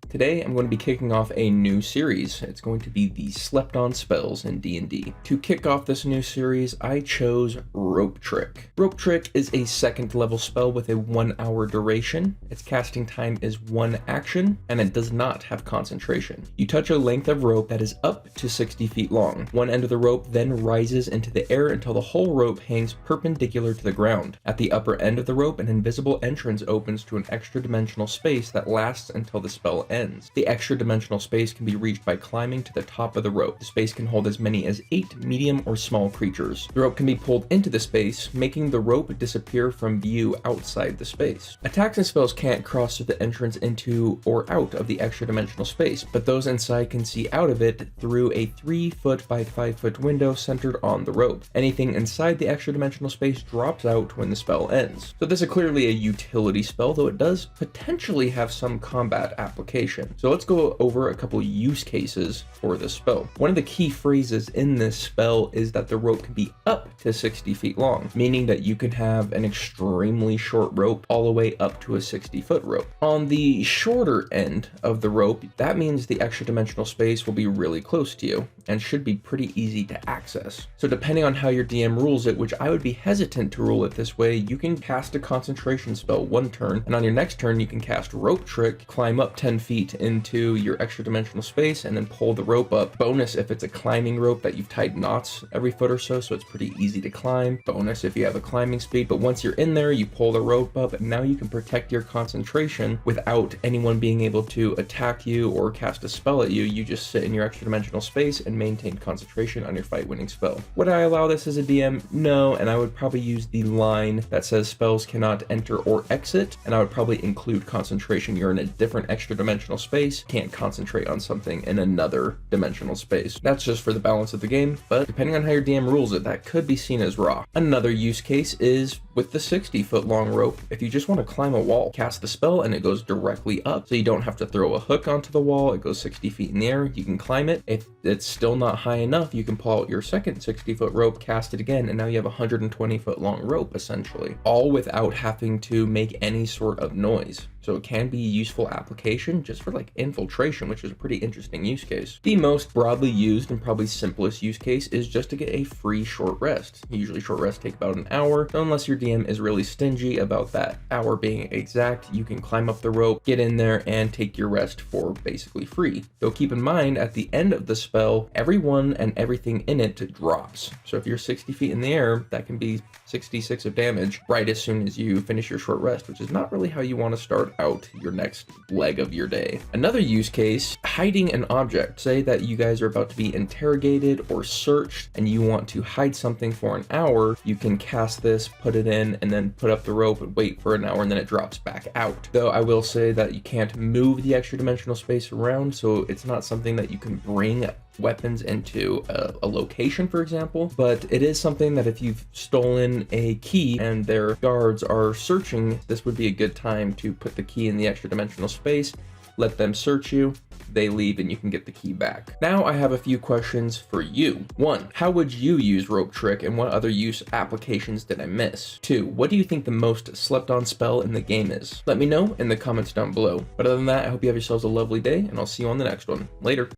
Today I'm going to be kicking off a new series. It's going to be the slept on spells in D&D. To kick off this new series, I chose Rope Trick. Rope Trick is a second level spell with a 1 hour duration. Its casting time is 1 action, and it does not have concentration. You touch a length of rope that is up to 60 feet long. One end of the rope then rises into the air until the whole rope hangs perpendicular to the ground. At the upper end of the rope, an invisible entrance opens to an extra dimensional space that lasts until the spell ends. The extra dimensional space can be reached by climbing to the top of the rope. The space can hold as many as 8 medium or small creatures. The rope can be pulled into the space, making the rope disappear from view outside the space. Attacks and spells can't cross through the entrance into or out of the extra dimensional space, but those inside can see out of it through a 3 foot by 5 foot window centered on the rope. Anything inside the extra dimensional space drops out when the spell ends. So this is clearly a utility spell, though it does potentially have some combat application. So let's go over a couple use cases for this spell. One of the key phrases in this spell is that the rope can be up to 60 feet long, meaning that you can have an extremely short rope all the way up to a 60-foot rope. On the shorter end of the rope, that means the extra dimensional space will be really close to you and should be pretty easy to access. So depending on how your DM rules it, which I would be hesitant to rule it this way, you can cast a concentration spell 1 turn, and on your next turn you can cast Rope Trick, climb up 10 feet into your extra dimensional space, and then pull the rope up. Bonus if it's a climbing rope that you've tied knots every foot or so it's pretty easy to climb. Bonus if you have a climbing speed, but once you're in there, you pull the rope up, and now you can protect your concentration without anyone being able to attack you or cast a spell at you. You just sit in your extra dimensional space and maintain concentration on your fight winning spell. Would I allow this as a DM? No, and I would probably use the line that says spells cannot enter or exit, and I would probably include concentration. You're in a different extra dimensional space, can't concentrate on something in another dimensional space. That's just for the balance of the game, but depending on how your DM rules it, that could be seen as raw. Another use case is with the 60-foot long rope. If you just want to climb a wall, cast the spell and it goes directly up, so you don't have to throw a hook onto the wall. It goes 60 feet in the air, you can climb it. If it's still not high enough, you can pull out your second 60-foot rope, cast it again, and now you have a 120-foot long rope essentially, all without having to make any sort of noise. So it can be a useful application just for like infiltration, which is a pretty interesting use case. The most broadly used and probably simplest use case is just to get a free short rest. Usually short rests take about an hour, so unless your DM is really stingy about that hour being exact, you can climb up the rope, get in there, and take your rest for basically free. Though keep in mind, at the end of the spell, everyone and everything in it drops. So if you're 60 feet in the air, that can be 66 of damage right as soon as you finish your short rest, which is not really how you want to start out your next leg of your day. Another use case, hiding an object. Say that you guys are about to be interrogated or searched and you want to hide something for an hour. You can cast this, put it in, and then put up the rope and wait for an hour, and then it drops back out. Though I will say that you can't move the extra dimensional space around, so it's not something that you can bring weapons into a location, for example, but it is something that if you've stolen a key and their guards are searching, this would be a good time to put the key in the extra dimensional space, let them search you, they leave, and you can get the key back. Now I have a few questions for you. 1, how would you use Rope Trick, and what other use applications did I miss? 2, what do you think the most slept on spell in the game is? Let me know in the comments down below. But other than that, I hope you have yourselves a lovely day, and I'll see you on the next one. Later.